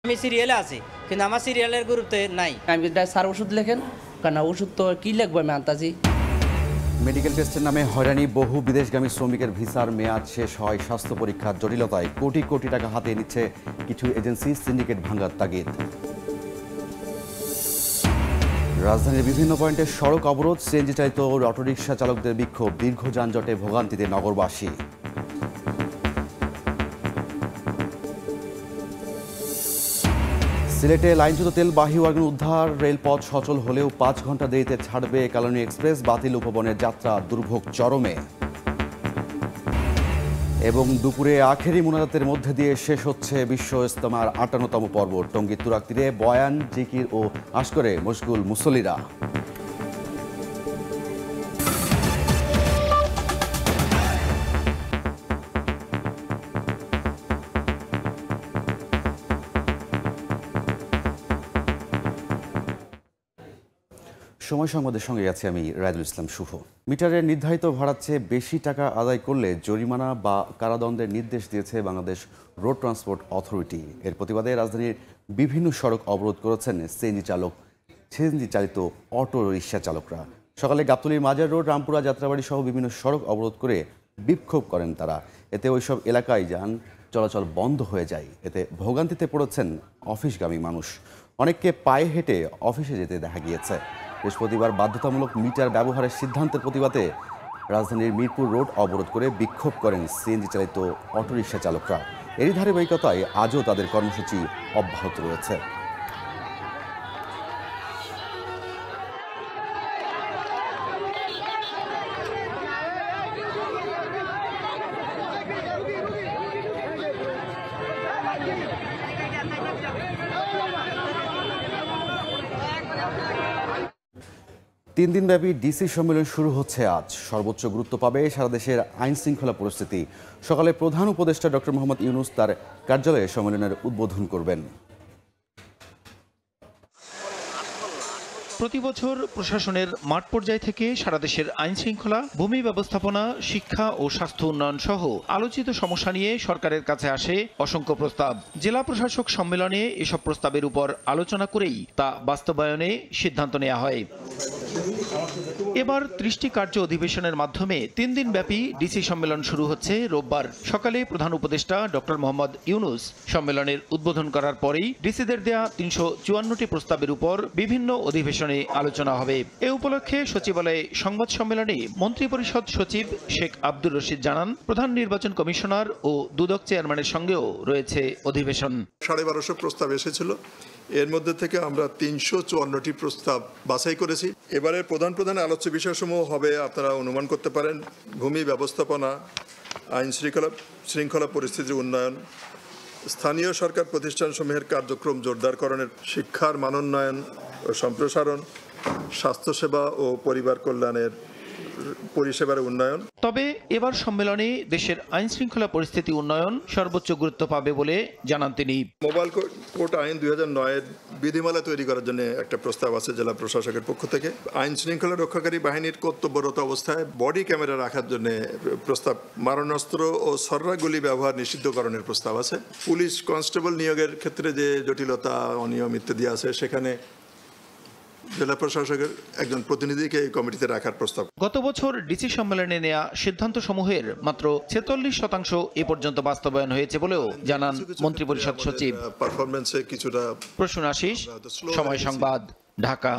আমি সিরিয়ালে আছি, কিন্তু আমার সিরিয়ালের গুরুত্ব নাই। আমি স্যার ওষুধ লেখেন, কারণ ওষুধ তো কী লিখবো আমি আন্তাজি। মেডিকেল টেস্টের নামে হয়রানি, বহু বিদেশগামী শ্রমিকের ভিসার মেয়াদ শেষ হয়, স্বাস্থ্য পরীক্ষার জটিলতায় কোটি কোটি টাকা হাতিয়ে নিচ্ছে কিছু এজেন্সি, সিন্ডিকেট ভাঙার তাগিদ। রাজধানীর বিভিন্ন পয়েন্টে সড়ক অবরোধ, সিএনজি চালিত অটোরিকশা চালকদের বিক্ষোভ, দীর্ঘ যানজটে ভোগান্তিতে নগরবাসী। সিলেটে লাইনচ্যুত তেলবাহী ওয়াগন উদ্ধার, রেলপথ সচল হলেও 5 ঘন্টা দেরিতে ছাড়বে কালনী এক্সপ্রেস, বাতিল উপবনের যাত্রা, দুর্ভোগ চরমে। এবং দুপুরে আখেরি মুনাজাতের মধ্যে দিয়ে শেষ হচ্ছে বিশ্ব ইজতেমার 58তম পর্ব। টঙ্গীর তুরাগ তীরে বয়ান, জিকির ও আশকরে মশগুল মুসল্লিরা। সময় সংবাদের সঙ্গে আছি আমি রায়দুল ইসলাম শুভ। মিটারের নির্ধারিত ভাড়ার চেয়ে বেশি টাকা আদায় করলে জরিমানা বা কারাদণ্ডের নির্দেশ দিয়েছে বাংলাদেশ রোড ট্রান্সপোর্ট অথরিটি। এর প্রতিবাদে রাজধানীর বিভিন্ন সড়ক অবরোধ করেছেন সিএনজি চালিত অটো রিকশা চালকরা। সকালে গাবতলীর মাজার রোড, রামপুরা, যাত্রাবাড়ি সহ বিভিন্ন সড়ক অবরোধ করে বিক্ষোভ করেন তারা। এতে ওইসব এলাকায় যান চলাচল বন্ধ হয়ে যায়। এতে ভোগান্তিতে পড়েছেন অফিসগামী মানুষ। অনেককে পায়ে হেঁটে অফিসে যেতে দেখা গিয়েছে। বৃহস্পতিবার বাধ্যতামূলক মিটার ব্যবহারের সিদ্ধান্তের প্রতিবাদে রাজধানীর মিরপুর রোড অবরোধ করে বিক্ষোভ করেন সিএনজি চালিত অটোরিকশা চালকরা। এরই ধারাবাহিকতায় আজও তাদের কর্মসূচি অব্যাহত রয়েছে। তিন দিনব্যাপী ডিসি সম্মেলন শুরু হচ্ছে আজ। সর্বোচ্চ গুরুত্ব পাবে সারা দেশের আইন শৃঙ্খলা পরিস্থিতি। সকালে প্রধান উপদেষ্টা ডক্টর মোহাম্মদ ইউনূস তার কার্যালয়ে সম্মেলনের উদ্বোধন করবেন। প্রতি বছর প্রশাসনের মাঠ পর্যায় থেকে সারা দেশের আইন শৃঙ্খলা, ভূমি ব্যবস্থাপনা, শিক্ষা ও স্বাস্থ্য উন্নয়ন সহ আলোচিত সমস্যা নিয়ে সরকারের কাছে আসে অসংখ্য প্রস্তাব। জেলা প্রশাসক সম্মেলনে এসব প্রস্তাবের উপর আলোচনা করেই তা বাস্তবায়নে সিদ্ধান্ত নেওয়া হয়। এবার 30টি কার্য অধিবেশনের মাধ্যমে 3 দিন ব্যাপী ডিসি সম্মেলন শুরু হচ্ছে রোববার সকালে। প্রধান উপদেষ্টা ডক্টর মোহাম্মদ ইউনূস সম্মেলনের উদ্বোধন করার পরেই ডিসিদের দেয়া 354টি প্রস্তাবের উপর বিভিন্ন অধিবেশনে আলোচনা হবে। এ উপলক্ষে সচিবালয়ে সংবাদ সম্মেলনে মন্ত্রিপরিষদ সচিব শেখ আব্দুর রশিদ জানান, প্রধান নির্বাচন কমিশনার ও দুদক চেয়ারম্যানের সঙ্গেও রয়েছে অধিবেশন। 1250 প্রস্তাব এসেছিল, এর মধ্যে থেকে আমরা 354টি প্রস্তাব বাছাই করেছি। এবারে প্রধান আলোচ্য বিষয়সমূহ হবে, আপনারা অনুমান করতে পারেন, ভূমি ব্যবস্থাপনা, আইন শৃঙ্খলা পরিস্থিতির উন্নয়ন, স্থানীয় সরকার প্রতিষ্ঠানসমূহের কার্যক্রম জোরদারকরণের, শিক্ষার মানোন্নয়ন ও সম্প্রসারণ, স্বাস্থ্যসেবা ও পরিবার কল্যাণের পরিষেবার উন্নয়ন। তবে এবার সম্মেলনে দেশের আইন শৃঙ্খলা পরিস্থিতি উন্নয়ন সর্বোচ্চ গুরুত্ব পাবে বলে জানান তিনি। মোবাইল কোর্ট আইন 2009-এর বিধিমালা তৈরি করার জন্য একটা প্রস্তাব আছে জেলা প্রশাসকের পক্ষ থেকে। আইন শৃঙ্খলা রক্ষাকারী বাহিনীর কর্তব্যরত অবস্থায় বডি ক্যামেরা রাখার জন্য প্রস্তাব, মারণাস্ত্র ও সররা গুলি ব্যবহার নিষিদ্ধকরণের প্রস্তাব আছে। পুলিশ কনস্টেবল নিয়োগের ক্ষেত্রে যে জটিলতা, অনিয়ম ইত্যাদি আছে, সেখানে জেলা প্রশাসকের একজন প্রতিনিধিকে এই কমিটিতে রাখার প্রস্তাব। গত বছর ডিসি সম্মেলনে নেওয়া সিদ্ধান্ত সমূহের মাত্র 46% এ পর্যন্ত বাস্তবায়ন হয়েছে বলেও জানান মন্ত্রিপরিষদ সচিব। পারফরম্যান্সে কিছুটা প্রসূন আশিস, সময় সংবাদ, ঢাকা।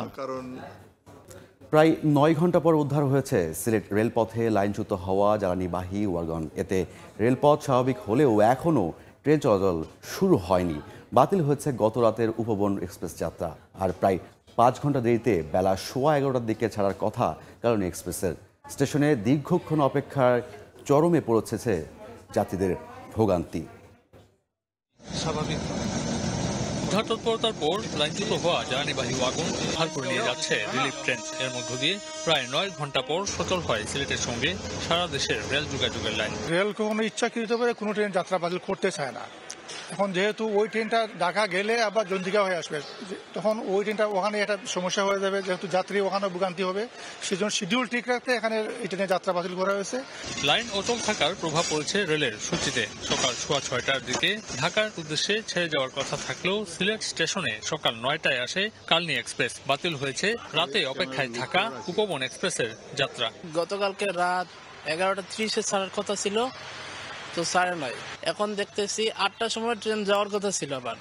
প্রায় 9 ঘন্টা পর উদ্ধার হয়েছে সিলেট রেলপথে লাইনচ্যুত হওয়া জ্বালানিবাহী ওয়াগন। এতে রেলপথ স্বাভাবিক হলেও এখনও ট্রেন চলাচল শুরু হয়নি। বাতিল হয়েছে গত রাতের উপবন এক্সপ্রেস যাত্রা। আর প্রায় 5 ঘন্টা দেরিতে বেলা 11:15টার দিকে ছাড়ার কথা কালনী এক্সপ্রেসের। স্টেশনে দীর্ঘক্ষণ অপেক্ষার চরমে পৌঁছেছে যাত্রীদের ভোগান্তি। স্বাভাবিক তৎপরতার পর লাইনচ্যুত হওয়া জ্বালানিবাহী ওয়াগন উদ্ধার করে নিয়ে যাচ্ছে রিলিফ ট্রেন। এর মধ্য দিয়ে প্রায় 9 ঘন্টা পর সচল হয় সিলেটের সঙ্গে সারা দেশের রেল যোগাযোগের লাইন। রেল কখনো ইচ্ছাকৃতভাবে কোনো ট্রেন যাত্রা বাতিল করতে চায় না, এখন যেহেতু ওই ট্রেনটা ঢাকা গেলে আবার জঞ্জিকা হয়ে আসবে, তখন ওই ট্রেনটা ওখানে একটা সমস্যা হয়ে যাবে, যেহেতু যাত্রী ওখানে ভোগান্তি হবে, সেজন্য শিডিউল ঠিক রাখতে এখানে এই ট্রেনের যাত্রা বাতিল করা হয়েছে। লাইন অচল থাকার প্রভাব পড়েছে রেলের সূচিতে। সকাল 6:15টার দিকে ঢাকার উদ্দেশ্যে ছেড়ে যাওয়ার কথা থাকলেও সিলেট স্টেশনে সকাল 9টায় আসে কালনী এক্সপ্রেস। বাতিল হয়েছে রাতে অপেক্ষায় থাকা উপবন এক্সপ্রেসের যাত্রা। গতকালকে রাত 11:30-এ ছাড়ার কথা ছিল, তো 9:30। এখন দেখতেছি 8টার সময় ট্রেন যাওয়ার কথা ছিল আবার,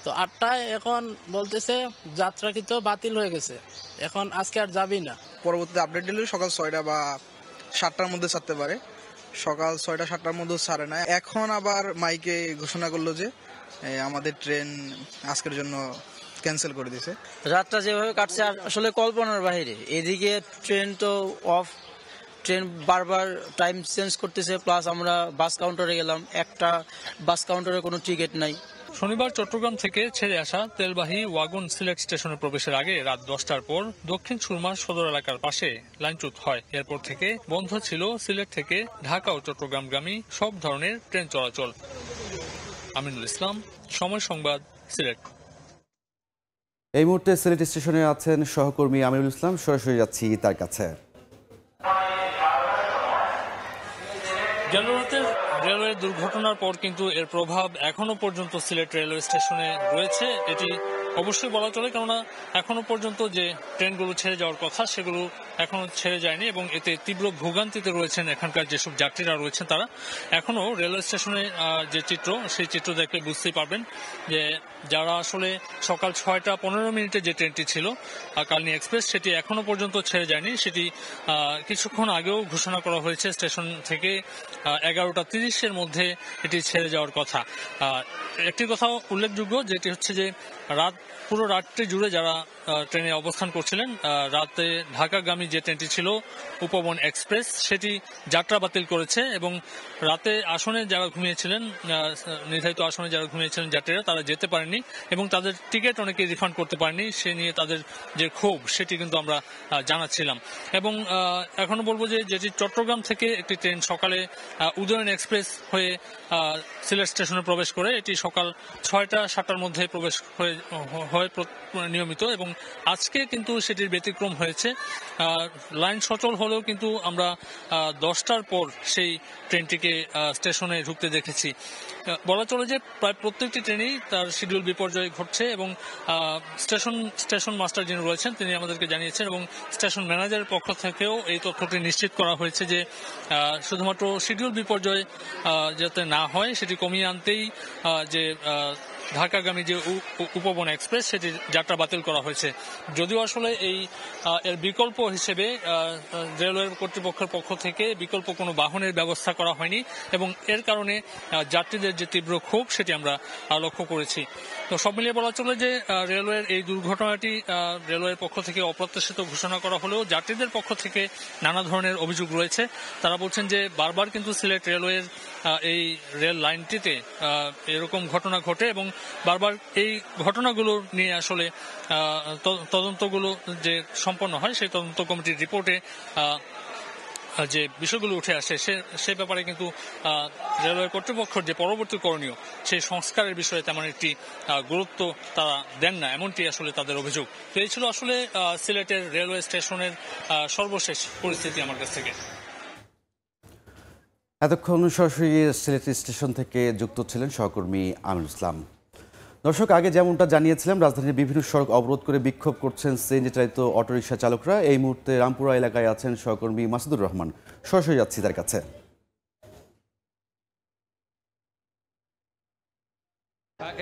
তো 8টায় এখন বলতেছে যাত্রাকৃত বাতিল হয়ে গেছে, এখন আজকে আর যাবি না। পরবর্তীতে আপডেট দিলে সকাল 6টা বা 7টার মধ্যে ছাড়তে পারে, সকাল 6টা-7টার মধ্যে ছাড়ে না। এখন আবার মাইকে ঘোষণা করলো যে আমাদের ট্রেন আজকের জন্য ক্যান্সেল করে দিয়েছে। রাতটা যেভাবে কাটছে আসলে কল্পনার বাইরে। এদিকে ট্রেন তো অফ, ট্রেন বারবার টাইম চেঞ্জ করতেছে, প্লাস আমরা বাস কাউন্টারে গেলাম, একটা বাস কাউন্টারে কোনো টিকিট নাই। শনিবার চট্টগ্রাম থেকে ছেড়ে আসা তেলবাহী ওয়াগন সিলেট স্টেশনে প্রবেশের আগে রাত 10টার পর দক্ষিণ সুরমা সদর এলাকার পাশে লাইনচ্যুত হয়। এরপর থেকে বন্ধ ছিল সিলেট থেকে ঢাকা ও চট্টগ্রামগামী সব ধরনের ট্রেন চলাচল। আমিনুল ইসলাম, সময় সংবাদ, সিলেট। এই মুহূর্তে সিলেট স্টেশনে আছেন সহকর্মী আমিনুল ইসলাম, সরাসরি যাচ্ছি তার কাছে। জানুয়ারিতে রেলওয়ে দুর্ঘটনার পর কিন্তু এর প্রভাব এখনো পর্যন্ত সিলেট রেলওয়ে স্টেশনে রয়েছে, এটি অবশ্যই বলা চলে, কেননা এখনো পর্যন্ত যে ট্রেনগুলো ছেড়ে যাওয়ার কথা সেগুলো এখনো ছেড়ে যায়নি এবং এতে তীব্র ভোগান্তিতে রয়েছেন এখানকার যেসব যাত্রীরা রয়েছেন তারা। এখনো রেলওয়ে স্টেশনে যে চিত্র, সেই চিত্র দেখলে বুঝতেই পারবেন যে যারা আসলে সকাল 6:15 যে ট্রেনটি ছিল কালনী এক্সপ্রেস, সেটি এখনো পর্যন্ত ছেড়ে যায়নি। সেটি কিছুক্ষণ আগেও ঘোষণা করা হয়েছে স্টেশন থেকে 11:30-এর মধ্যে এটি ছেড়ে যাওয়ার কথা। একটি কথা উল্লেখযোগ্য, যেটি হচ্ছে যে পুরো রাতটি জুড়ে যারা ট্রেনে অবস্থান করছিলেন, রাতে ঢাকাগামী যে ট্রেনটি ছিল উপবন এক্সপ্রেস, সেটি যাত্রা বাতিল করেছে এবং রাতে আসনে যারা ঘুমিয়েছিলেন, নির্ধারিত আসনে যারা ঘুমিয়েছিলেন যাত্রীরা, তারা যেতে পারেনি এবং তাদের টিকিট অনেকে রিফান্ড করতে পারেনি। সে নিয়ে তাদের যে ক্ষোভ, সেটি কিন্তু আমরা জানাচ্ছিলাম। এবং এখনো বলবো যে যেটি চট্টগ্রাম থেকে একটি ট্রেন সকালে উদয়ন এক্সপ্রেস হয়ে সিলেট স্টেশনে প্রবেশ করে, এটি সকাল 6টা-7টার মধ্যে প্রবেশ হয় নিয়মিত, এবং আজকে কিন্তু সেটির ব্যতিক্রম হয়েছে। লাইন সচল হলেও কিন্তু আমরা 10টার পর সেই ট্রেনটিকে স্টেশনে ঢুকতে দেখেছি। বলা চলে যে প্রায় প্রত্যেকটি ট্রেনেই তার শিডিউল বিপর্যয় ঘটছে এবং স্টেশন মাস্টার যিনি রয়েছেন তিনি আমাদেরকে জানিয়েছেন এবং স্টেশন ম্যানেজারের পক্ষ থেকেও এই তথ্যটি নিশ্চিত করা হয়েছে যে শুধুমাত্র শিডিউল বিপর্যয় যাতে না হয় সেটি কমিয়ে আনতেই যে ঢাকাগামী যে উপবন এক্সপ্রেস সেটির যাত্রা বাতিল করা হয়েছে। যদিও আসলে এর বিকল্প হিসেবে রেলওয়ে কর্তৃপক্ষের পক্ষ থেকে বিকল্প কোনো বাহনের ব্যবস্থা করা হয়নি এবং এর কারণে যাত্রীদের যে তীব্র ক্ষোভ সেটি আমরা লক্ষ্য করেছি। তো সব মিলিয়ে বলা চলে যে রেলওয়ের এই দুর্ঘটনাটি রেলওয়ের পক্ষ থেকে অপ্রত্যাশিত ঘোষণা করা হলেও যাত্রীদের পক্ষ থেকে নানা ধরনের অভিযোগ রয়েছে। তারা বলছেন যে বারবার কিন্তু সিলেট রেলওয়ের এই রেল লাইনটিতে এরকম ঘটনা ঘটে এবং বারবার এই ঘটনাগুলো নিয়ে আসলে তদন্তগুলো যে সম্পন্ন হয় সেই তদন্ত কমিটির রিপোর্টে যে বিষয়গুলো উঠে আসে সে ব্যাপারে কিন্তু রেলওয়ে কর্তৃপক্ষের যে পরবর্তী করণীয় সেই সংস্কারের বিষয়ে তেমন একটি গুরুত্ব তারা দেন না, এমনটি আসলে তাদের অভিযোগ। তো এই ছিল আসলে সিলেটের রেলওয়ে স্টেশনের সর্বশেষ পরিস্থিতি আমার কাছ থেকে। এতক্ষণ সরাসরি সিলেট স্টেশন থেকে যুক্ত ছিলেন সহকর্মী আমিনুল ইসলাম। দর্শক, আগে যেমনটা জানিয়েছিলাম, রাজধানীর বিভিন্ন সড়ক অবরোধ করে বিক্ষোভ করছেন সিএনজি চালিত অটোরিকশা চালকরা। এই মুহূর্তে রামপুরা এলাকায় আছেন সহকর্মী মাসুদুর রহমান, সরাসরি যাচ্ছি তার কাছে।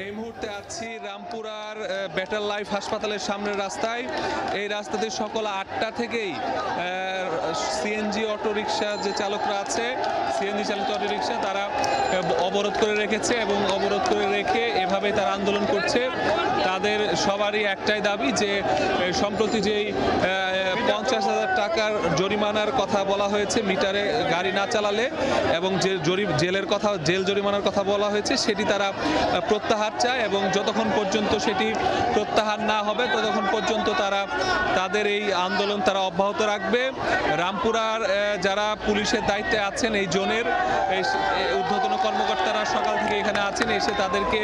এই মুহূর্তে আছি রামপুরার বেটার লাইফ হাসপাতালের সামনের রাস্তায়। এই রাস্তাতে সকাল 8টা থেকেই সিএনজি অটোরিকশা যে চালকরা আছে, সিএনজি চালিত অটোরিকশা, তারা অবরোধ করে রেখেছে এবং অবরোধ করে রেখে এভাবে তারা আন্দোলন করছে। তাদের সবারই একটাই দাবি যে সম্প্রতি যেই 50,000 টাকার জরিমানার কথা বলা হয়েছে মিটারে গাড়ি না চালালে এবং জেল জরিমানার কথা বলা হয়েছে সেটি তারা প্রত্যাহার চায় এবং যতক্ষণ পর্যন্ত সেটি প্রত্যাহার না হবে ততক্ষণ পর্যন্ত তারা তাদের এই আন্দোলন তারা অব্যাহত রাখবে। রামপুরার যারা পুলিশের দায়িত্বে আছেন এই জোনের ঊর্ধ্বতন কর্মকর্তারা সকাল থেকে এখানে আছেন, এসে তাদেরকে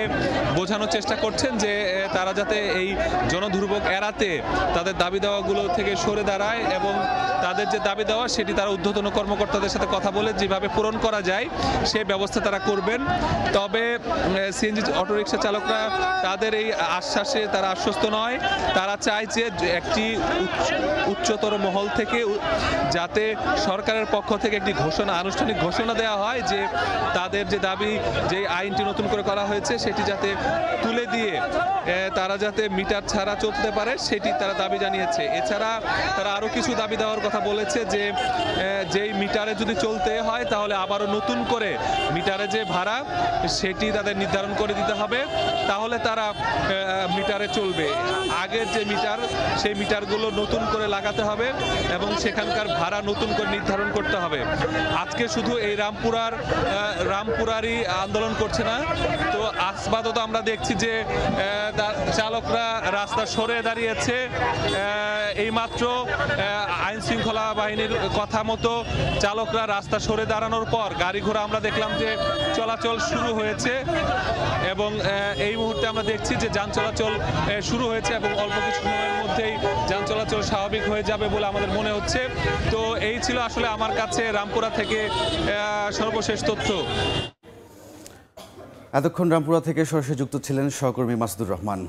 বোঝানোর চেষ্টা করছেন যে তারা যাতে এই জনদুর্ভোগ এড়াতে তাদের দাবি দাওয়াগুলো থেকে সরে দাঁড়ায় এবং তাদের যে দাবি দেওয়া সেটি তারা ঊর্ধ্বতন কর্মকর্তাদের সাথে কথা বলে যেভাবে পূরণ করা যায় সেই ব্যবস্থা তারা করবেন। তবে সিএনজি অটোরিকশা চালকরা তাদের এই আশ্বাসে তারা আশ্বস্ত নয়। তারা চায় যে একটি উচ্চতর মহল থেকে যাতে সরকারের পক্ষ থেকে একটি আনুষ্ঠানিক ঘোষণা দেওয়া হয় যে তাদের যে দাবি, যে আইনটি নতুন করে করা হয়েছে সেটি যাতে তুলে দিয়ে তারা যাতে মিটার ছাড়া চলতে পারে সেটি তারা দাবি জানিয়েছে। এছাড়া তারা আরও কিছু দাবি দেওয়ার কথা বলেছে যে যেই মিটারে যদি চলতে হয় তাহলে আবারও নতুন করে মিটারে যে ভাড়া সেটি তাদের নির্ধারণ করে দিতে হবে, তাহলে তারা মিটারে চলবে। আগের যে মিটার সেই মিটারগুলো নতুন করে লাগাতে হবে এবং সেখানকার ভাড়া নতুন করে নির্ধারণ করতে হবে। আজকে শুধু এই রামপুরারই আন্দোলন করছে না, তো আপাতত আমরা দেখছি যে চালকরা রাস্তা সরে দাঁড়িয়েছে। এইমাত্র আইন শৃঙ্খলা বাহিনীর কথা মতো চালকরা রাস্তা সরে দাঁড়ানোর পর গাড়ি ঘোড়া আমরা দেখলাম যে চলাচল শুরু হয়েছে এবং এই মুহূর্তে আমরা দেখছি যে যান চলাচল শুরু হয়েছে এবং অল্প কিছু সময়ের মধ্যেই যান চলাচল স্বাভাবিক হয়ে যাবে বলে আমাদের মনে হচ্ছে। তো এই ছিল আসলে আমার কাছে রামপুরা থেকে সর্বশেষ তথ্য। এতক্ষণ রামপুরা থেকে সরাসরি যুক্ত ছিলেন সহকর্মী মাসুদুর রহমান।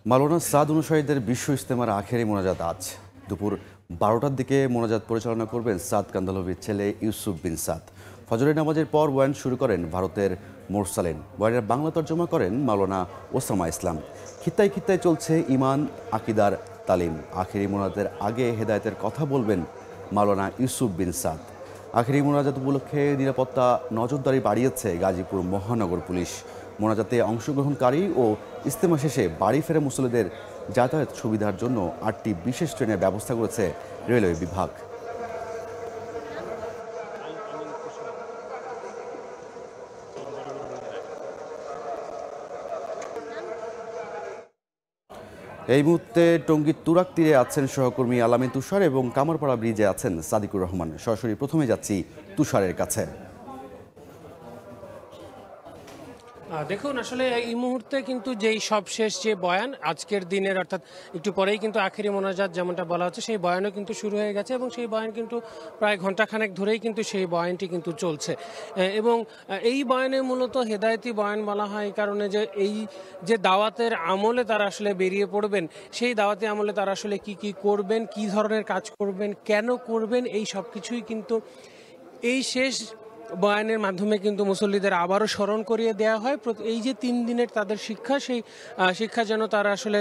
মাওলানা সাদ অনুসারীদের বিশ্ব ইজতেমার আখেরি মোনাজাত আজ দুপুর 12টার দিকে মোনাজাত পরিচালনা করবেন সাদ কান্দালভির ছেলে ইউসুফ বিন সাদ। ফজরের নামাজের পর বয়ান শুরু করেন ভারতের মোরসালেন। বয়ানের বাংলা তর্জমা করেন মাওলানা ওসামা ইসলাম। খিত্তায় খিত্তায় চলছে ইমান আকিদার তালিম। আখেরি মোনাজাতের আগে হেদায়েতের কথা বলবেন মাওলানা ইউসুফ বিন সাদ। আখেরি মোনাজাত উপলক্ষে নিরাপত্তা নজরদারি বাড়িয়েছে গাজীপুর মহানগর পুলিশ। মোনাজাতে অংশগ্রহণকারী ও ইজতেমা শেষে বাড়ি ফেরা মুসল্লিদের যাতায়াত সুবিধার জন্য 8টি বিশেষ ট্রেনের ব্যবস্থা করেছে রেলওয়ে বিভাগ। এই মুহূর্তে টঙ্গীর তুরাক তীরে আছেন সহকর্মী আলামিন তুষার এবং কামারপাড়া ব্রিজে আছেন সাদিকুর রহমান। সরাসরি প্রথমে যাচ্ছি তুষারের কাছে। দেখুন, আসলে এই মুহূর্তে কিন্তু যেই সবশেষ যে বয়ান আজকের দিনের, অর্থাৎ একটু পরেই কিন্তু আখেরি মোনাজাত যেমনটা বলা হচ্ছে সেই বয়ানও কিন্তু শুরু হয়ে গেছে এবং সেই বয়ান কিন্তু প্রায় ঘণ্টাখানেক ধরেই কিন্তু সেই বয়ানটি কিন্তু চলছে এবং এই বয়ানে মূলত হেদায়েতি বয়ান বলা হয় এই কারণে যে এই যে দাওয়াতের আমলে তারা আসলে বেরিয়ে পড়বেন, সেই দাওয়াতি আমলে তারা আসলে কি কি করবেন, কি ধরনের কাজ করবেন, কেন করবেন, এই সব কিছুই কিন্তু এই শেষ বয়ানের মাধ্যমে কিন্তু মুসল্লিদের আবারও স্মরণ করিয়ে দেওয়া হয়। এই যে 3 দিনের তাদের শিক্ষা, সেই শিক্ষা যেন তারা আসলে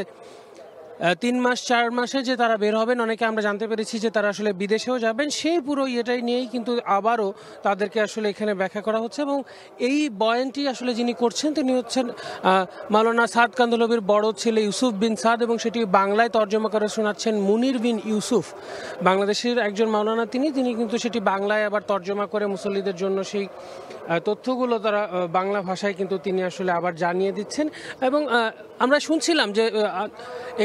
3 মাস 4 মাসে যে তারা বের হবেন, অনেকে আমরা জানতে পেরেছি যে তারা আসলে বিদেশেও যাবেন, সেই পুরো ইয়েটাই নিয়েই কিন্তু আবারও তাদেরকে আসলে এখানে ব্যাখ্যা করা হচ্ছে। এবং এই বয়ানটি আসলে যিনি করছেন তিনি হচ্ছেন মাওলানা সাদ কান্দলভির বড় ছেলে ইউসুফ বিন সাদ এবং সেটি বাংলায় তর্জমা করে শোনাচ্ছেন মুনির বিন ইউসুফ। বাংলাদেশের একজন মাওলানা তিনি কিন্তু সেটি বাংলায় আবার তর্জমা করে মুসল্লিদের জন্য সেই তথ্যগুলো তারা বাংলা ভাষায় কিন্তু তিনি আসলে আবার জানিয়ে দিচ্ছেন। এবং আমরা শুনছিলাম যে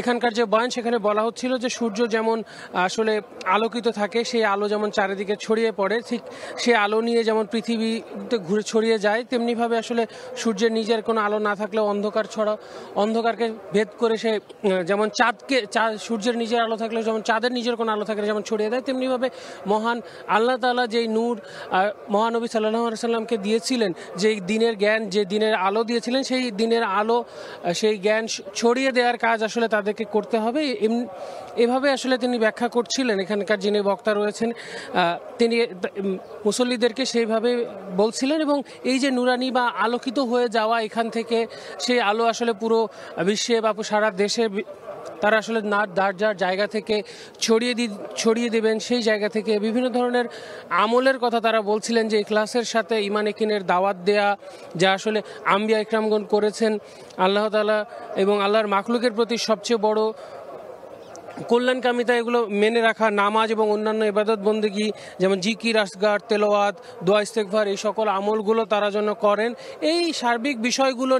এখানকার যে বয়ান সেখানে বলা হচ্ছিল যে সূর্য যেমন আসলে আলোকিত থাকে, সেই আলো যেমন চারিদিকে ছড়িয়ে পড়ে, ঠিক সে আলো নিয়ে যেমন পৃথিবীতে ঘুরে ছড়িয়ে যায়, তেমনিভাবে আসলে সূর্যের নিজের কোনো আলো না থাকলেও অন্ধকারকে ভেদ করে সে যেমন সূর্যের নিজের আলো থাকলেও যেমন চাঁদের নিজের কোনো আলো থাকলে যেমন ছড়িয়ে দেয়, তেমনিভাবে মহান আল্লাহ তাআলা যেই নূর মহানবী সাল্লাল্লাহু আলাইহি সাল্লামকে দিয়েছিলেন, যেই দিনের জ্ঞান, যে দিনের আলো দিয়েছিলেন, সেই দিনের আলো সেই জ্ঞান ছড়িয়ে দেওয়ার কাজ আসলে তাদেরকে করতে হবে। এভাবে আসলে তিনি ব্যাখ্যা করছিলেন। এখানকার যিনি বক্তা রয়েছেন তিনি মুসল্লিদেরকে সেইভাবে বলছিলেন এবং এই যে নুরানি বা আলোকিত হয়ে যাওয়া এখান থেকে সেই আলো আসলে পুরো বিশ্বে বা সারা দেশে তারা আসলে যার জায়গা থেকে ছড়িয়ে দেবেন, সেই জায়গা থেকে বিভিন্ন ধরনের আমলের কথা তারা বলছিলেন যে ইখলাসের সাথে ঈমান ইয়াকিনের দাওয়াত দেয়া, যা আসলে আম্বিয়া ইকরামগণ করেছেন, আল্লাহ তাআলা এবং আল্লাহর মাখলুকের প্রতি সবচেয়ে বড় কল্যাণকামিতা, এগুলো মেনে রাখা, নামাজ এবং অন্যান্য ইবাদত বন্দেগী যেমন জিকির, আসগার, তেলাওয়াত, দোয়া ইস্তেগফার, এই সকল আমলগুলো তারা যেন করেন। এই সার্বিক বিষয়গুলো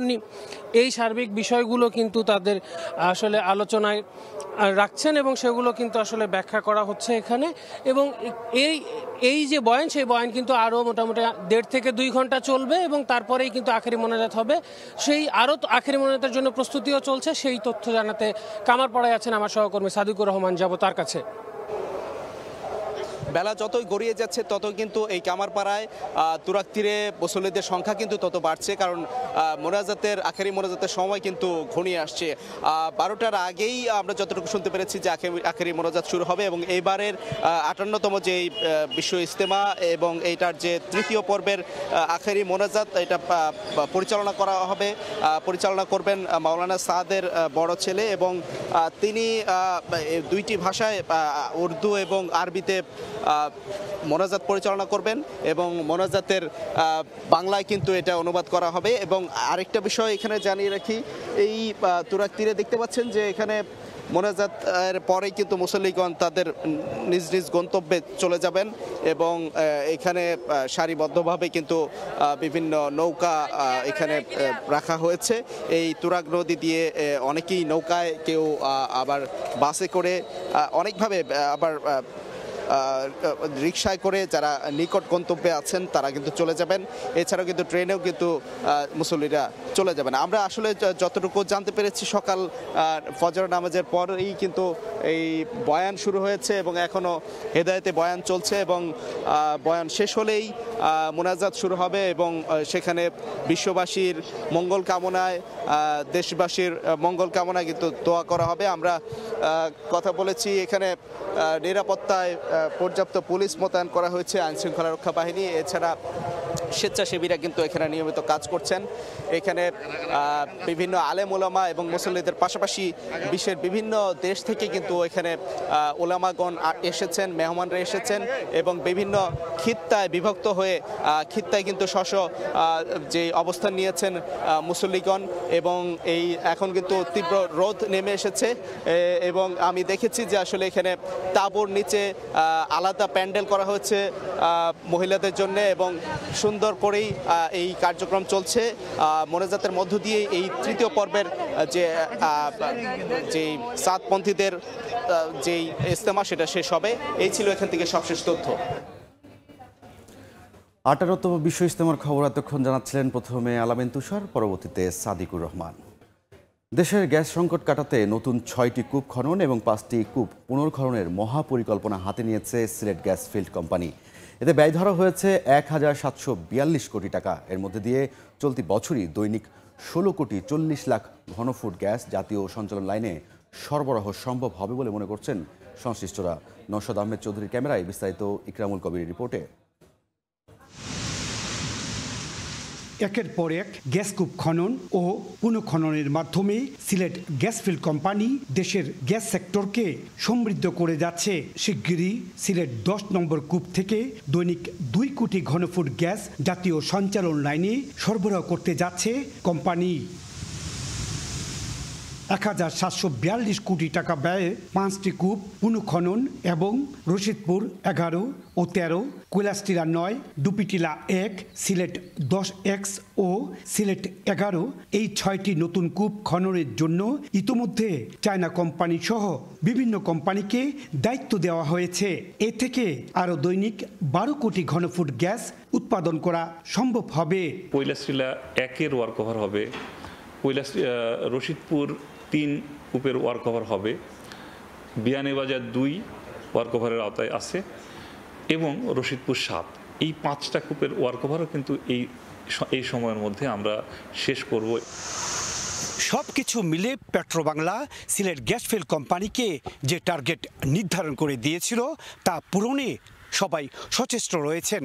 এই সার্বিক বিষয়গুলো কিন্তু তাদের আসলে আলোচনায় রাখছেন এবং সেগুলো কিন্তু আসলে ব্যাখ্যা করা হচ্ছে এখানে। এবং এই যে বয়ান, সেই বয়ান কিন্তু আরও মোটামুটি 1.5 থেকে 2 ঘন্টা চলবে এবং তারপরেই কিন্তু আখেরি মোনাজাত হবে। সেই আরও আখেরি মোনাজাতের জন্য প্রস্তুতিও চলছে। সেই তথ্য জানাতে কামারপাড়ায় আছেন আমার সহকর্মী সাদিকুর রহমান, যাব তার কাছে। বেলা যতই গড়িয়ে যাচ্ছে ততই কিন্তু এই কামারপাড়ায় তুরাগ তীরে মুসল্লিদের সংখ্যা কিন্তু তত বাড়ছে, কারণ আখেরি মোনাজাতের সময় কিন্তু ঘনিয়ে আসছে। 12টার আগেই আমরা যতটুকু শুনতে পেরেছি যে আখেরি মোনাজাত শুরু হবে এবং এইবারের 58তম যে বিশ্ব ইজতেমা এবং এইটার যে 3য় পর্বের আখেরি মোনাজাত, এটা পরিচালনা করবেন মাওলানা সাদের বড় ছেলে এবং তিনি 2টি ভাষায় উর্দু এবং আরবিতে মোনাজাত পরিচালনা করবেন এবং মোনাজাতের বাংলায় কিন্তু এটা অনুবাদ করা হবে। এবং আরেকটা বিষয় এখানে জানিয়ে রাখি, এই তুরাগ তীরে দেখতে পাচ্ছেন যে এখানে মোনাজাতের পরেই কিন্তু মুসল্লিগণ তাদের নিজ নিজ গন্তব্যে চলে যাবেন এবং এখানে সারিবদ্ধভাবে কিন্তু বিভিন্ন নৌকা এখানে রাখা হয়েছে। এই তুরাগ নদী দিয়ে অনেকেই নৌকায়, কেউ আবার বাসে করে, অনেকভাবে আবার রিকশায় করে যারা নিকট গন্তব্যে আছেন তারা কিন্তু চলে যাবেন। এছাড়াও কিন্তু ট্রেনেও কিন্তু মুসল্লিরা চলে যাবেন। আমরা আসলে যতটুকু জানতে পেরেছি, সকাল ফজর নামাজের পরেই কিন্তু এই বয়ান শুরু হয়েছে এবং এখনও হেদায়েতে বয়ান চলছে এবং বয়ান শেষ হলেই মোনাজাত শুরু হবে এবং সেখানে বিশ্ববাসীর মঙ্গল কামনায়, দেশবাসীর মঙ্গল কামনায় কিন্তু দোয়া করা হবে। আমরা কথা বলেছি, এখানে নিরাপত্তায় পর্যাপ্ত পুলিশ মোতায়েন করা হয়েছে, আইনশৃঙ্খলা রক্ষা বাহিনী, এছাড়া স্বেচ্ছাসেবীরা কিন্তু এখানে নিয়মিত কাজ করছেন। এখানে বিভিন্ন আলেম ওলামা এবং মুসল্লিদের পাশাপাশি বিশ্বের বিভিন্ন দেশ থেকে কিন্তু এখানে ওলামাগণ এসেছেন, মেহমানরা এসেছেন এবং বিভিন্ন খিত্তায় বিভক্ত হয়ে খিত্তায় কিন্তু যে অবস্থান নিয়েছেন মুসল্লিগণ এবং এই এখন কিন্তু তীব্র রোদ নেমে এসেছে এবং আমি দেখেছি যে আসলে এখানে তাঁবুর নিচে আলাদা প্যান্ডেল করা হয়েছে মহিলাদের জন্য এবং সুন্দর করেই এই কার্যক্রম চলছে। মোনাজাতের মধ্য দিয়ে এই ৩য় পর্বের যে সাতপন্থীদের যেই ইজতেমা সেটা শেষ হবে। এই ছিল এখান থেকে সবশেষ তথ্য। 18তম বিশ্ব ইজতেমার খবর এতক্ষণ জানাচ্ছিলেন প্রথমে আলামিন তুষার, পরবর্তীতে সাদিকুর রহমান। দেশের গ্যাস সংকট কাটাতে নতুন 6টি কূপ খনন এবং 5টি কূপ পুনর্খননের মহাপরিকল্পনা হাতে নিয়েছে সিলেট গ্যাস ফিল্ড কোম্পানি। এতে ব্যয় ধরা হয়েছে 1742 কোটি টাকা। এর মধ্যে দিয়ে চলতি বছরই দৈনিক 16 কোটি 40 লাখ ঘনফুট গ্যাস জাতীয় সঞ্চালন লাইনে সরবরাহ সম্ভব হবে বলে মনে করছেন সংশ্লিষ্টরা। নওশাদ আহমেদ চৌধুরীর ক্যামেরায় বিস্তারিত ইকরামুল কবিরের রিপোর্টে। একের পর এক গ্যাস কূপ খনন ও পুনঃখননের মাধ্যমে সিলেট গ্যাস ফিল্ড কোম্পানি দেশের গ্যাস সেক্টরকে সমৃদ্ধ করে যাচ্ছে। শিগগিরই সিলেট 10 নম্বর কূপ থেকে দৈনিক 2 কোটি ঘনফুট গ্যাস জাতীয় সঞ্চালন লাইনে সরবরাহ করতে যাচ্ছে কোম্পানি। 1742 কোটি টাকা ব্যয়ে 5টি কূপ পুনঃখনন এবং রশিদপুর 11 ও 13, কৈলাসটিলা 9, ডুপিটিলা 1, সিলেট 10X ও সিলেট 11 এই 6টি নতুন কূপ খননের জন্য ইতোমধ্যে চায়না কোম্পানি সহ বিভিন্ন কোম্পানিকে দায়িত্ব দেওয়া হয়েছে। এ থেকে আরও দৈনিক 12 কোটি ঘনফুট গ্যাস উৎপাদন করা সম্ভব হবে। কৈলাসটিলা 1-এর ওয়ার্ক ওভার হবে, রশিদপুর 3 কূপের ওয়ার্ক ওভার হবে, বিয়ানীবাজার 2 ওয়ার্ক ওভারের আওতায় আছে এবং রশিদপুর 7। এই 5টা কূপের ওয়ার্ক ওভারও কিন্তু এই সময়ের মধ্যে আমরা শেষ করব। সব কিছু মিলে পেট্রোবাংলা সিলেট গ্যাস ফিল্ড কোম্পানিকে যে টার্গেট নির্ধারণ করে দিয়েছিল তা পূরণে সবাই সচেষ্ট রয়েছেন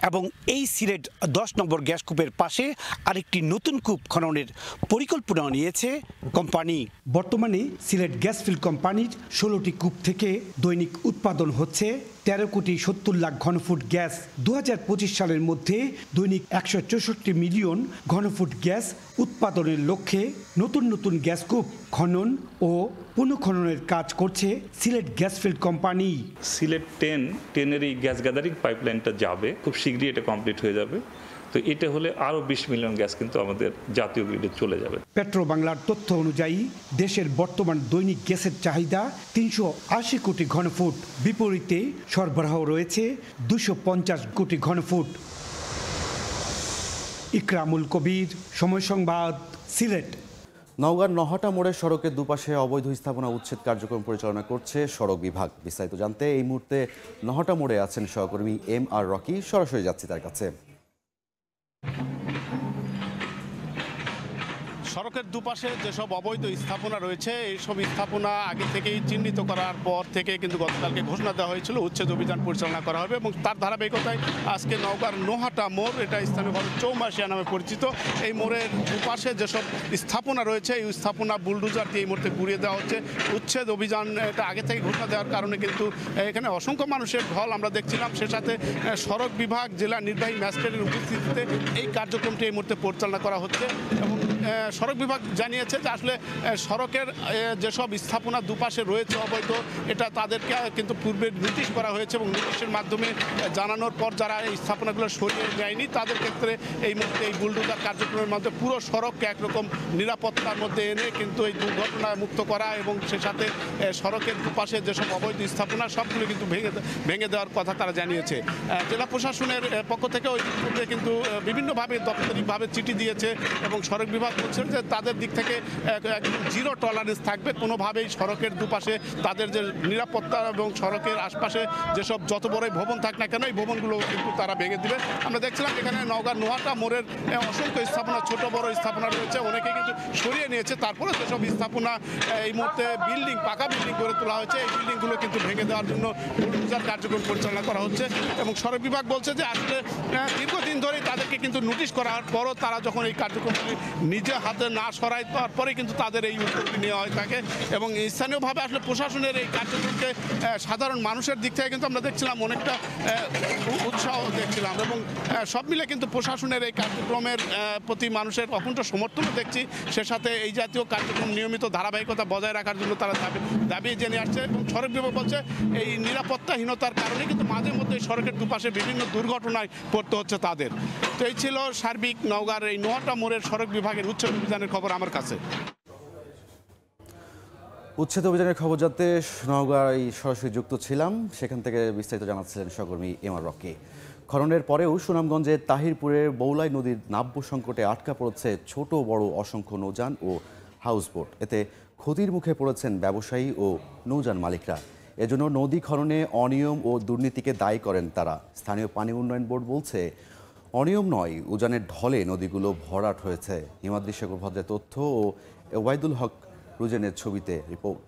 এবং এই সিলেট 10 নম্বর গ্যাস কূপের পাশে আরেকটি নতুন কূপ খননের পরিকল্পনা নিয়েছে কোম্পানি। বর্তমানে সিলেট গ্যাস ফিল্ড কোম্পানির 16টি কূপ থেকে দৈনিক উৎপাদন হচ্ছে 13 কোটি 70 লাখ ঘনফুট গ্যাস। 2025 সালের মধ্যে দৈনিক 164 মিলিয়ন ঘনফুট গ্যাস উৎপাদনের লক্ষ্যে নতুন নতুন গ্যাস কূপ খনন ও পুনঃখননের কাজ করছে Sylhet gas field company. Sylhet 10-এর এই গ্যাস গ্যাদারিং পাইপলাইনটা যাবে, খুব শীঘ্রই এটা কমপ্লিট হয়ে যাবে। তো এটা হলে আরও 20 মিলিয়ন গ্যাস কিন্তু আমাদের জাতীয় গ্রিডে চলে যাবে। পেট্রোবাংলার তথ্য অনুযায়ী দেশের বর্তমান দৈনিক গ্যাসের চাহিদা 380 কোটি ঘনফুট, বিপরীতে সরবরাহ রয়েছে 250 কোটি ঘনফুট। ইকরামুল কবির, সময় সংবাদ, সিলেট। নওগাঁর নহাটা মোড়ের সড়কের দুপাশে অবৈধ স্থাপনা উচ্ছেদ কার্যক্রম পরিচালনা করছে সড়ক বিভাগ। বিস্তারিত জানতে এই মুহূর্তে নহাটা মোড়ে আছেন সহকর্মী MR রকি, সরাসরি যাচ্ছি তার কাছে। সড়কের দুপাশে যেসব অবৈধ স্থাপনা রয়েছে এইসব স্থাপনা আগে থেকেই চিহ্নিত করার পর থেকে কিন্তু গতকালকে ঘোষণা দেওয়া হয়েছিল উচ্ছেদ অভিযান পরিচালনা করা হবে এবং তার ধারাবাহিকতায় আজকে নওগাঁর নোহাটা মোড়, এটা স্থানীয়ভাবে চৌমাসিয়া নামে পরিচিত, এই মোড়ের দুপাশে যেসব স্থাপনা রয়েছে এই স্থাপনা বুলডোজার দিয়ে এই মুহূর্তে ঘুরিয়ে দেওয়া হচ্ছে। উচ্ছেদ অভিযান এটা আগে থেকে ঘোষণা দেওয়ার কারণে কিন্তু এখানে অসংখ্য মানুষের ঢল আমরা দেখছিলাম। সে সাথে সড়ক বিভাগ, জেলা নির্বাহী ম্যাজিস্ট্রেটের উপস্থিতিতে এই কার্যক্রমটি এই মুহূর্তে পরিচালনা করা হচ্ছে এবং সড়ক বিভাগ জানিয়েছে যে আসলে সড়কের যেসব স্থাপনা দুপাশে রয়েছে অবৈধ, এটা তাদেরকে কিন্তু পূর্বে নোটিশ করা হয়েছে এবং নোটিশের মাধ্যমে জানানোর পর যারা এই স্থাপনাগুলো সরিয়ে নেয়নি তাদের ক্ষেত্রে এই মুহূর্তে এই বুলডোজার কার্যক্রমের মধ্যে পুরো সড়ককে একরকম নিরাপত্তার মধ্যে এনে কিন্তু এই দুর্ঘটনা মুক্ত করা এবং সে সাথে সড়কের দুপাশে যেসব অবৈধ স্থাপনা সবগুলো কিন্তু ভেঙে দেওয়ার কথা তারা জানিয়েছে। জেলা প্রশাসনের পক্ষ থেকে ওই মধ্যে কিন্তু বিভিন্নভাবে দপ্তরিকভাবে চিঠি দিয়েছে এবং সড়ক বিভাগ বলছেন যে তাদের দিক থেকে একদম জিরো টলারেন্স থাকবে, কোনোভাবেই সড়কের দুপাশে তাদের যে নিরাপত্তা এবং সড়কের আশপাশে যেসব যত বড়ই ভবন থাক না কেন এই ভবনগুলো কিন্তু তারা ভেঙে দিবে। আমরা দেখছিলাম এখানে নওগাঁ নোহাটা মোড়ের অসংখ্য স্থাপনা, ছোট বড় স্থাপনা রয়েছে, অনেকে কিন্তু সরিয়ে নিয়েছে। তারপরে যেসব স্থাপনা এই মুহূর্তে বিল্ডিং, পাকা বিল্ডিং গড়ে তোলা হয়েছে, এই বিল্ডিংগুলো কিন্তু ভেঙে দেওয়ার জন্য বুলডোজার কার্যক্রম পরিচালনা করা হচ্ছে এবং সড়ক বিভাগ বলছে যে আসলে দীর্ঘদিন ধরেই তাদেরকে কিন্তু নোটিশ করার পরও তারা যখন এই কার্যক্রমগুলি নিজে হাতে না সরায় তারপরে কিন্তু তাদের এই উদ্যোগটি নেওয়া হয়ে থাকে এবং স্থানীয়ভাবে আসলে প্রশাসনের এই কার্যক্রমকে সাধারণ মানুষের দিক থেকে কিন্তু আমরা দেখছিলাম অনেকটা উৎসাহ দেখছিলাম এবং সব মিলে কিন্তু প্রশাসনের এই কার্যক্রমের প্রতি মানুষের অকুণ্ঠ সমর্থনও দেখছি। সে সাথে এই জাতীয় কার্যক্রম নিয়মিত ধারাবাহিকতা বজায় রাখার জন্য তারা দাবি জেনে আসছে এবং সড়ক বিভাগ বলছে এই নিরাপত্তাহীনতার কারণে কিন্তু মাঝে মধ্যে সড়কের দুপাশে বিভিন্ন দুর্ঘটনায় পড়তে হচ্ছে তাদের। তো এই ছিল সার্বিক নওগাঁর এই নোহাটা মোড়ের সড়ক বিভাগের উচ্ছেদ অভিযানের খবর আমার কাছে। উচ্ছেদ অভিযানের খবর জানতে নওগাঁয় সরাসরি যুক্ত ছিলাম, সেখান থেকে বিস্তারিত জানাচ্ছিলেন সহকর্মী MR রকি। খননের পরেও সুনামগঞ্জের তাহিরপুরের বৌলাই নদীর নাব্য সংকটে আটকা পড়েছে ছোট বড় অসংখ্য নৌযান ও হাউসবোট। এতে ক্ষতির মুখে পড়েছেন ব্যবসায়ী ও নৌযান মালিকরা। এজন্য নদী খননে অনিয়ম ও দুর্নীতিকে দায়ী করেন তারা। স্থানীয় পানি উন্নয়ন বোর্ড বলছে অনিয়ম নয়, উজানের ঢলে নদীগুলো ভরাট হয়েছে। হিমাদ্রি শেখর ভদ্রের তথ্য ও ওবায়দুল হক রুজেনের ছবিতে রিপোর্ট।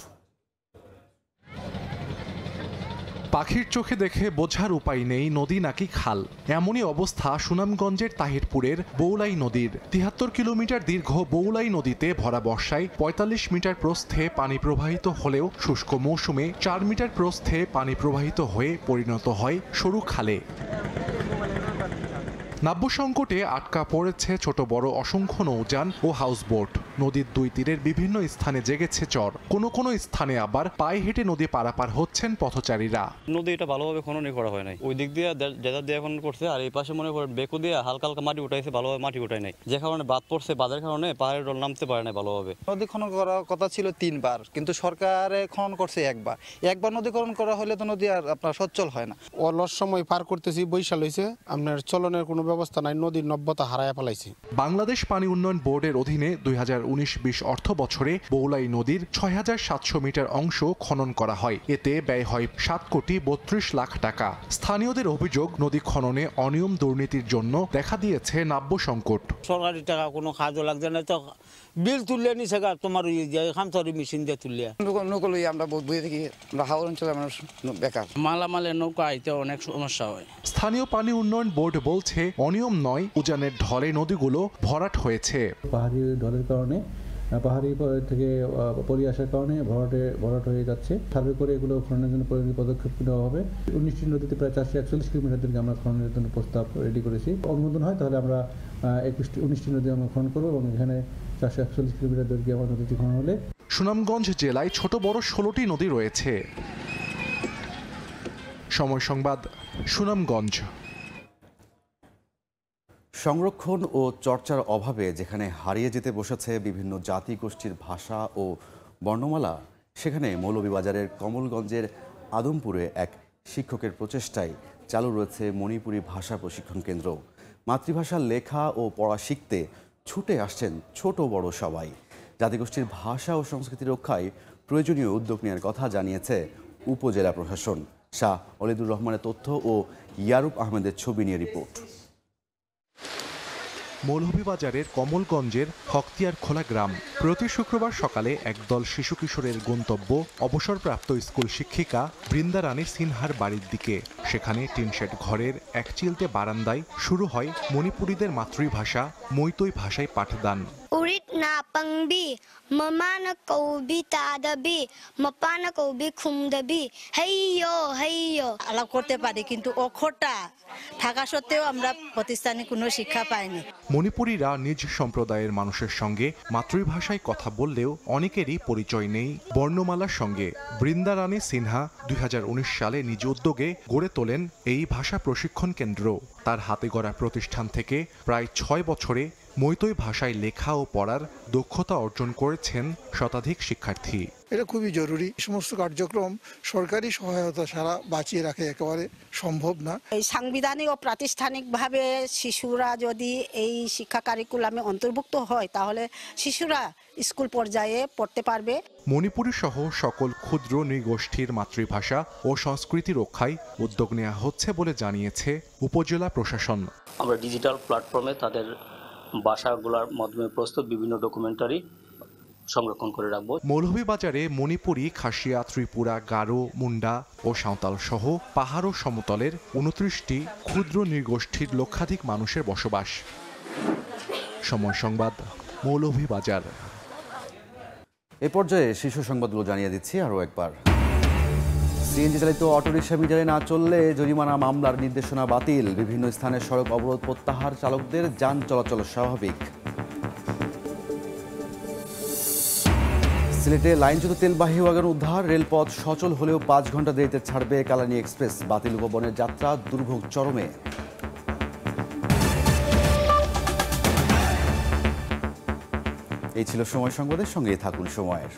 পাখির চোখে দেখে বোঝার উপায় নেই নদী নাকি খাল, এমনই অবস্থা সুনামগঞ্জের তাহিরপুরের বৌলাই নদীর। ৭৩ কিলোমিটার দীর্ঘ বৌলাই নদীতে ভরা বর্ষায় ৪৫ মিটার প্রস্থে পানি প্রবাহিত হলেও শুষ্ক মৌসুমে ৪ মিটার প্রস্থে পানি প্রবাহিত হয়ে পরিণত হয় সরু খালে। নাব্য সংকটে আটকা পড়েছে ছোট বড় অসংখ্য নৌযান ও হাউসবোট। নদীর দুই তীরের বিভিন্ন স্থানে জেগেছে চর, কোনো স্থানে আবার পায়ে হেঁটে নদী পারাপার হচ্ছেন পথচারীরা। নদীটা ভালোভাবে খননই করা হয় নাই, ওই দিক দিয়ে যেটা দিয়ে খনন করছে আর এই পাশে মনে করেন বেকু দিয়ে হালকা হালকা মাটি উঠাইছে, ভালোভাবে মাটি উঠায় নাই, যে কারণে বাদ পড়ছে, বাদের কারণে পাহাড়ের ডল নামতে পারে না ভালোভাবে। নদী খনন করার কথা ছিল 3 বার, কিন্তু সরকারে খনন করছে একবার নদী খনন করা হলে তো নদী আর আপনার সচ্ছল হয় না। অলস সময় পার করতেছি, বৈশাল হয়েছে, আপনার চলনের কোনো ব্যবস্থা নাই, নদীর নব্যতা হারায় ফেলাইছে। বাংলাদেশ পানি উন্নয়ন বোর্ডের অধীনে 2019-20 অর্থ বছরে বৌলাই নদীর ৬৭০০ মিটার অংশ খনন করা হয়। এতে ব্যয় হয় 7 কোটি 32 লাখ টাকা। স্থানীয়দের অভিযোগ নদী খননে অনিয়ম দুর্নীতির জন্য দেখা দিয়েছে নাব্য সংকট। সরকারি টাকা কোনো কাজও লাগছে না, তো বিল তুললে নিছে তোমার খামসারি মেশিন দিয়ে তুললে নৌকলই আমরা বুঝে থাকি, আমরা হাওড় অঞ্চলে মানুষ বেকার, মালামালের নৌকা আইতে অনেক সমস্যা হয়। স্থানীয় পানি উন্নয়ন বোর্ড বলছে অনিয়ম নয়, উজানের ঢলে নদীগুলো ভরাট হয়েছে। পাহাড়ি ঢলের কারণে, পাহাড়ি থেকে পলি আসার কারণে ভরাট হয়ে যাচ্ছে। সার্ভে করে এগুলো খননের জন্য প্রয়োজনীয় পদক্ষেপ নেওয়া হবে। 19টি নদীতে প্রায় 441 কিলোমিটার দীর্ঘ আমরা খননের জন্য প্রস্তাব রেডি করেছি। অনুমোদন হয় তাহলে আমরা 19টি নদী আমরা খনন করবো এবং এখানে 441 কিলোমিটার দৈর্ঘ্যে আমার নদীটি খনন হলে। সুনামগঞ্জ জেলায় ছোট বড় 16টি নদী রয়েছে। সময় সংবাদ, সুনামগঞ্জ। সংরক্ষণ ও চর্চার অভাবে যেখানে হারিয়ে যেতে বসেছে বিভিন্ন জাতিগোষ্ঠীর ভাষা ও বর্ণমালা, সেখানে মৌলভীবাজারের কমলগঞ্জের আদমপুরে এক শিক্ষকের প্রচেষ্টায় চালু রয়েছে মণিপুরি ভাষা প্রশিক্ষণ কেন্দ্র। মাতৃভাষার লেখা ও পড়া শিখতে ছুটে আসছেন ছোট বড় সবাই। জাতিগোষ্ঠীর ভাষা ও সংস্কৃতি রক্ষায় প্রয়োজনীয় উদ্যোগ নেওয়ার কথা জানিয়েছে উপজেলা প্রশাসন। শাহ অলিদুর রহমানের তথ্য ও ইয়ারুপ আহমেদের ছবি নিয়ে রিপোর্ট। মৌলভীবাজারের কমলগঞ্জের খোলা গ্রাম। প্রতি শুক্রবার সকালে একদল শিশু কিশোরের গন্তব্য অবসরপ্রাপ্ত স্কুল শিক্ষিকা বৃন্দা রানী সিনহার বাড়ির দিকে। সেখানে টিনশেড ঘরের এক চিলতে বারান্দায় শুরু হয় মণিপুরীদের মাতৃভাষা মৈতৈ ভাষায় পাঠদান। উরিত না পাংবি মামানা কৌবি তাদাবি মাপানা কৌবি খুমদাবি হেইয়ো হেইয়ো আলাপ করতে পারি, কিন্তু অক্ষরটা থাকা সত্ত্বেও আমরা প্রাতিষ্ঠানিক কোনো শিক্ষা পাইনি। মণিপুরীরা নিজ সম্প্রদায়ের মানুষের সঙ্গে মাতৃভাষায় কথা বললেও অনেকেরই পরিচয় নেই বর্ণমালার সঙ্গে। বৃন্দা রানী সিনহা 2019 সালে নিজ উদ্যোগে গড়ে তোলেন এই ভাষা প্রশিক্ষণ কেন্দ্র। তার হাতে গড়া প্রতিষ্ঠান থেকে প্রায় 6 বছরে মৈতৈ ভাষায় লেখা ও পড়ার দক্ষতা অর্জন করেছেন শতাধিক শিক্ষার্থী। এটা খুবই জরুরি। সমস্ত কার্যক্রম সরকারি সহায়তা ছাড়া বাঁচিয়ে রাখা একেবারে সম্ভব না। এই সাংবিধানিক ও প্রাতিষ্ঠানিকভাবে শিশুরা যদি এই শিক্ষা কারিকুলামে অন্তর্ভুক্ত হয়, তাহলে শিশুরা স্কুল পর্যায়ে পড়তে পারবে। মণিপুরী সহ সকল ক্ষুদ্র নৃগোষ্ঠীর মাতৃভাষা ও সংস্কৃতি রক্ষায় উদ্যোগ নেওয়া হচ্ছে বলে জানিয়েছে উপজেলা প্রশাসন। আমরা ডিজিটাল প্ল্যাটফর্মে তাদের ভাষাগুলোর মাধ্যমে প্রস্তুত বিভিন্ন ডকুমেন্টারি সংরক্ষণ করে রাখবো। মৌলভীবাজারে মণিপুরী, খাসিয়া, ত্রিপুরা, গারো, মুন্ডা ও সাঁওতাল সহ পাহাড় ও সমতলের 29টি ক্ষুদ্র নৃগোষ্ঠীর লক্ষাধিক মানুষের বসবাস। সময় সংবাদ, মৌলভীবাজার। এ পর্যায়ে শীর্ষ সংবাদগুলো জানিয়ে দিচ্ছি আরও একবার। সিএনজি চালিত অটোরিকশা মিটারে না চললে জরিমানা মামলার নির্দেশনা বাতিল। বিভিন্ন স্থানে সড়ক অবরোধ প্রত্যাহার, চালকদের যান চলাচল স্বাভাবিক। সিলেটে লাইনচ্যুত তেলবাহী ওয়াগন উদ্ধার। রেলপথ সচল হলেও 5 ঘন্টা দেরিতে ছাড়বে কালানি এক্সপ্রেস। বাতিল উপবনের যাত্রা, দুর্ভোগ চরমে। এই ছিল সময় সংবাদের সঙ্গে থাকুন সময়ের।